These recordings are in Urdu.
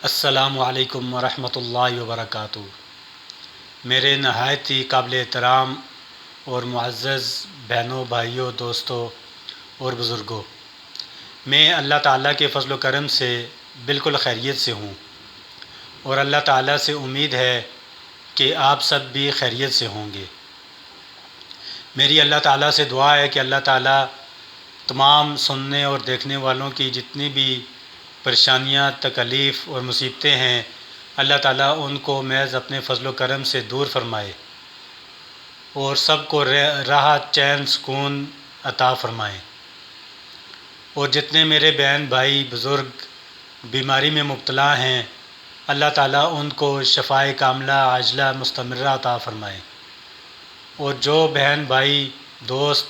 السلام علیکم ورحمۃ اللہ وبرکاتہ۔ میرے نہایت ہی قابل احترام اور معزز بہنوں، بھائیوں، دوستوں اور بزرگوں، میں اللہ تعالیٰ کے فضل و کرم سے بالکل خیریت سے ہوں، اور اللہ تعالیٰ سے امید ہے کہ آپ سب بھی خیریت سے ہوں گے۔ میری اللہ تعالیٰ سے دعا ہے کہ اللہ تعالیٰ تمام سننے اور دیکھنے والوں کی جتنی بھی پریشانیاں، تکلیف اور مصیبتیں ہیں، اللہ تعالیٰ ان کو محض اپنے فضل و کرم سے دور فرمائے اور سب کو راحت، چین، سکون عطا فرمائے۔ اور جتنے میرے بہن بھائی بزرگ بیماری میں مبتلا ہیں، اللہ تعالیٰ ان کو شفائے کاملہ عاجلہ مستمرہ عطا فرمائے۔ اور جو بہن بھائی دوست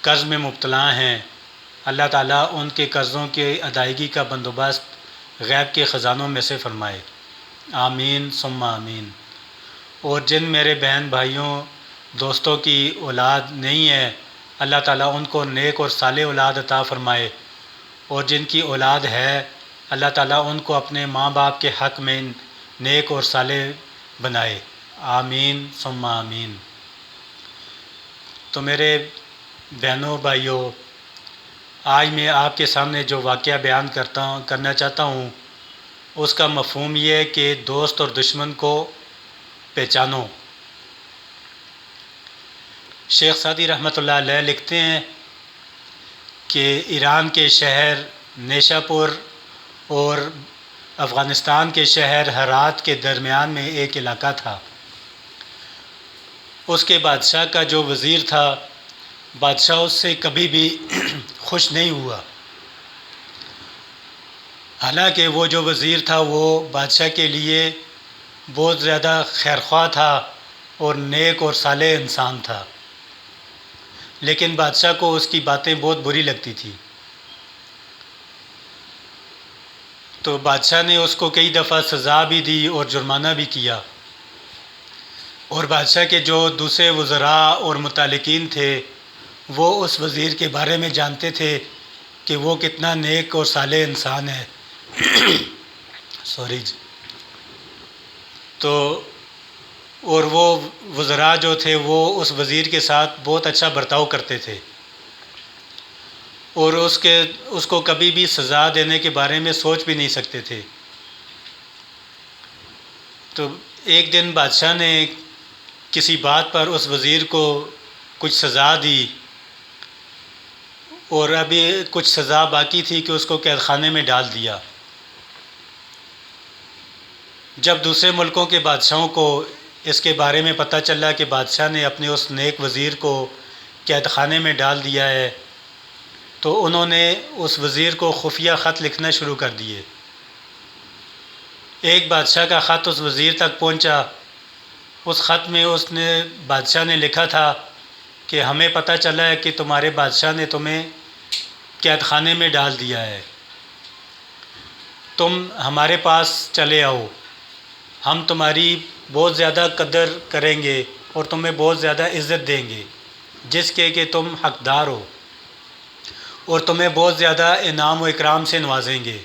قرض میں مبتلا ہیں، اللہ تعالیٰ ان کے قرضوں کی ادائیگی کا بندوبست غیب کے خزانوں میں سے فرمائے، آمین ثم آمین۔ اور جن میرے بہن بھائیوں دوستوں کی اولاد نہیں ہے، اللہ تعالیٰ ان کو نیک اور صالح اولاد عطا فرمائے، اور جن کی اولاد ہے، اللہ تعالیٰ ان کو اپنے ماں باپ کے حق میں نیک اور صالح بنائے، آمین ثم آمین۔ تو میرے بہنوں، بھائیوں، آج میں آپ کے سامنے جو واقعہ بیان کرنا چاہتا ہوں، اس کا مفہوم یہ ہے کہ دوست اور دشمن کو پہچانو۔ شیخ سعدی رحمۃ اللہ علیہ لکھتے ہیں کہ ایران کے شہر نیشا پور اور افغانستان کے شہر ہرات کے درمیان میں ایک علاقہ تھا۔ اس کے بادشاہ کا جو وزیر تھا، بادشاہ اس سے کبھی بھی خوش نہیں ہوا، حالانکہ وہ جو وزیر تھا وہ بادشاہ کے لیے بہت زیادہ خیرخواہ تھا اور نیک اور صالح انسان تھا، لیکن بادشاہ کو اس کی باتیں بہت بری لگتی تھیں۔ تو بادشاہ نے اس کو کئی دفعہ سزا بھی دی اور جرمانہ بھی کیا، اور بادشاہ کے جو دوسرے وزراء اور متعلقین تھے وہ اس وزیر کے بارے میں جانتے تھے کہ وہ کتنا نیک اور صالح انسان ہے۔ تو اور وہ وزراء جو تھے وہ اس وزیر کے ساتھ بہت اچھا برتاؤ کرتے تھے، اور اس کو کبھی بھی سزا دینے کے بارے میں سوچ بھی نہیں سکتے تھے۔ تو ایک دن بادشاہ نے کسی بات پر اس وزیر کو کچھ سزا دی، اور ابھی کچھ سزا باقی تھی کہ اس کو قید خانے میں ڈال دیا۔ جب دوسرے ملکوں کے بادشاہوں کو اس کے بارے میں پتہ چلا کہ بادشاہ نے اپنے اس نیک وزیر کو قید خانے میں ڈال دیا ہے، تو انہوں نے اس وزیر کو خفیہ خط لکھنا شروع کر دیے۔ ایک بادشاہ کا خط اس وزیر تک پہنچا۔ اس خط میں بادشاہ نے لکھا تھا کہ ہمیں پتہ چلا ہے کہ تمہارے بادشاہ نے تمہیں قید خانے میں ڈال دیا ہے، تم ہمارے پاس چلے آؤ، ہم تمہاری بہت زیادہ قدر کریں گے اور تمہیں بہت زیادہ عزت دیں گے جس کے کہ تم حقدار ہو، اور تمہیں بہت زیادہ انعام و اکرام سے نوازیں گے۔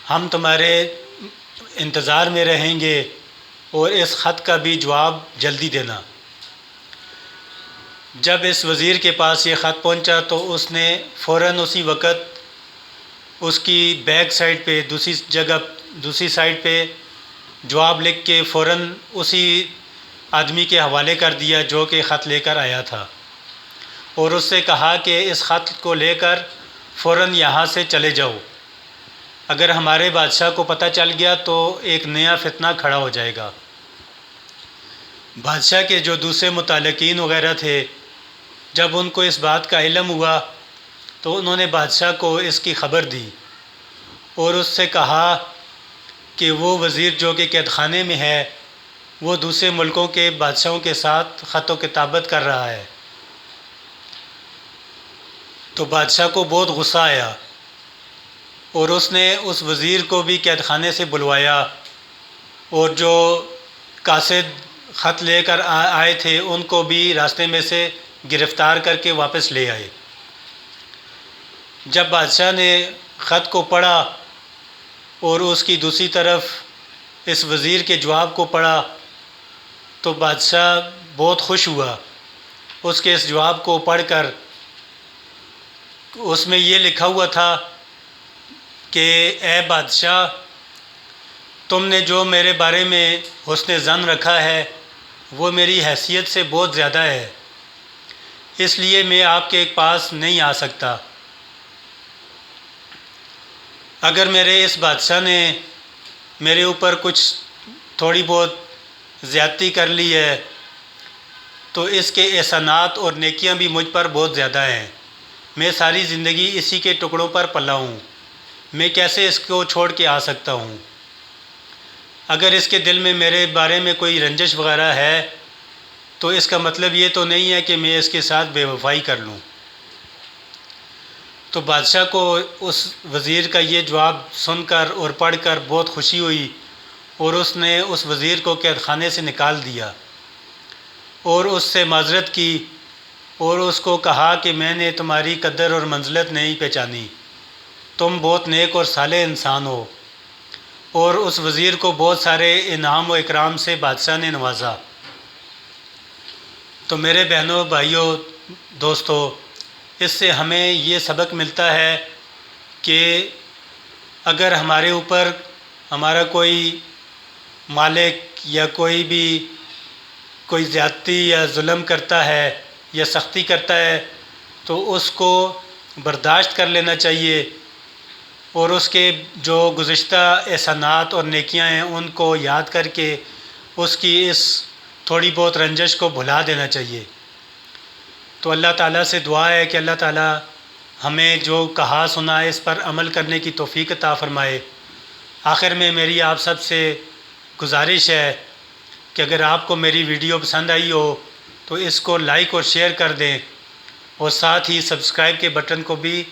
ہم تمہارے انتظار میں رہیں گے، اور اس خط کا بھی جواب جلدی دینا۔ جب اس وزیر کے پاس یہ خط پہنچا تو اس نے فوراً اسی وقت اس کی بیک سائڈ پہ دوسری سائڈ پہ جواب لکھ کے فوراً اسی آدمی کے حوالے کر دیا جو کہ خط لے کر آیا تھا، اور اس سے کہا کہ اس خط کو لے کر فوراً یہاں سے چلے جاؤ، اگر ہمارے بادشاہ کو پتہ چل گیا تو ایک نیا فتنہ کھڑا ہو جائے گا۔ بادشاہ کے جو دوسرے متعلقین وغیرہ تھے، جب ان کو اس بات کا علم ہوا تو انہوں نے بادشاہ کو اس کی خبر دی، اور اس سے کہا کہ وہ وزیر جو کہ قید خانے میں ہے وہ دوسرے ملکوں کے بادشاہوں کے ساتھ خط و کتابت کر رہا ہے۔ تو بادشاہ کو بہت غصہ آیا، اور اس نے اس وزیر کو بھی قید خانے سے بلوایا، اور جو قاصد خط لے کر آئے تھے ان کو بھی راستے میں سے گرفتار کر کے واپس لے آئے۔ جب بادشاہ نے خط کو پڑھا اور اس کی دوسری طرف اس وزیر کے جواب کو پڑھا تو بادشاہ بہت خوش ہوا اس کے اس جواب کو پڑھ کر۔ اس میں یہ لکھا ہوا تھا کہ اے بادشاہ، تم نے جو میرے بارے میں حسن ظن رکھا ہے وہ میری حیثیت سے بہت زیادہ ہے، اس لیے میں آپ کے پاس نہیں آ سکتا۔ اگر میرے اس بادشاہ نے میرے اوپر کچھ تھوڑی بہت زیادتی کر لی ہے تو اس کے احسانات اور نیکیاں بھی مجھ پر بہت زیادہ ہیں۔ میں ساری زندگی اسی کے ٹکڑوں پر پلا ہوں، میں کیسے اس کو چھوڑ کے آ سکتا ہوں؟ اگر اس کے دل میں میرے بارے میں کوئی رنجش وغیرہ ہے تو اس کا مطلب یہ تو نہیں ہے کہ میں اس کے ساتھ بے وفائی کر لوں۔ تو بادشاہ کو اس وزیر کا یہ جواب سن کر اور پڑھ کر بہت خوشی ہوئی اور اس نے اس وزیر کو قید خانے سے نکال دیا اور اس سے معذرت کی اور اس کو کہا کہ میں نے تمہاری قدر اور منزلت نہیں پہچانی، تم بہت نیک اور صالح انسان ہو۔ اور اس وزیر کو بہت سارے انعام و اکرام سے بادشاہ نے نوازا۔ تو میرے بہنوں، بھائیوں، دوستو، اس سے ہمیں یہ سبق ملتا ہے کہ اگر ہمارے اوپر ہمارا کوئی مالک یا کوئی زیادتی یا ظلم کرتا ہے یا سختی کرتا ہے تو اس کو برداشت کر لینا چاہیے اور اس کے جو گزشتہ احسانات اور نیکیاں ہیں ان کو یاد کر کے اس کی اس تھوڑی بہت رنجش کو بھلا دینا چاہیے۔ تو اللہ تعالیٰ سے دعا ہے کہ اللہ تعالیٰ ہمیں جو کہا سنا ہے اس پر عمل کرنے کی توفیق عطا فرمائے۔ آخر میں میری آپ سب سے گزارش ہے کہ اگر آپ کو میری ویڈیو پسند آئی ہو تو اس کو لائک اور شیئر کر دیں اور ساتھ ہی سبسکرائب کے بٹن کو بھی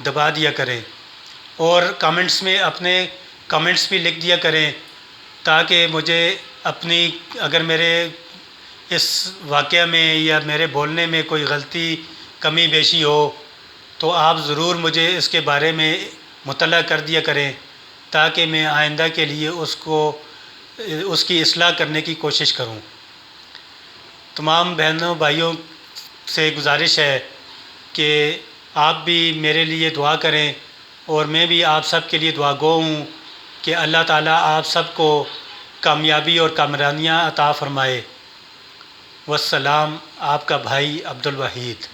دبا دیا کریں اور کامنٹس میں اپنے کامنٹس بھی لکھ دیا کریں تاکہ مجھے اگر میرے اس واقعہ میں یا میرے بولنے میں کوئی غلطی کمی بیشی ہو تو آپ ضرور مجھے اس کے بارے میں مطلع کر دیا کریں تاکہ میں آئندہ کے لیے اس کی اصلاح کرنے کی کوشش کروں۔ تمام بہنوں بھائیوں سے گزارش ہے کہ آپ بھی میرے لیے دعا کریں اور میں بھی آپ سب کے لیے دعا گو ہوں کہ اللہ تعالیٰ آپ سب کو کامیابی اور کامرانیاں عطا فرمائے۔ والسلام، آپ کا بھائی عبد الوحید۔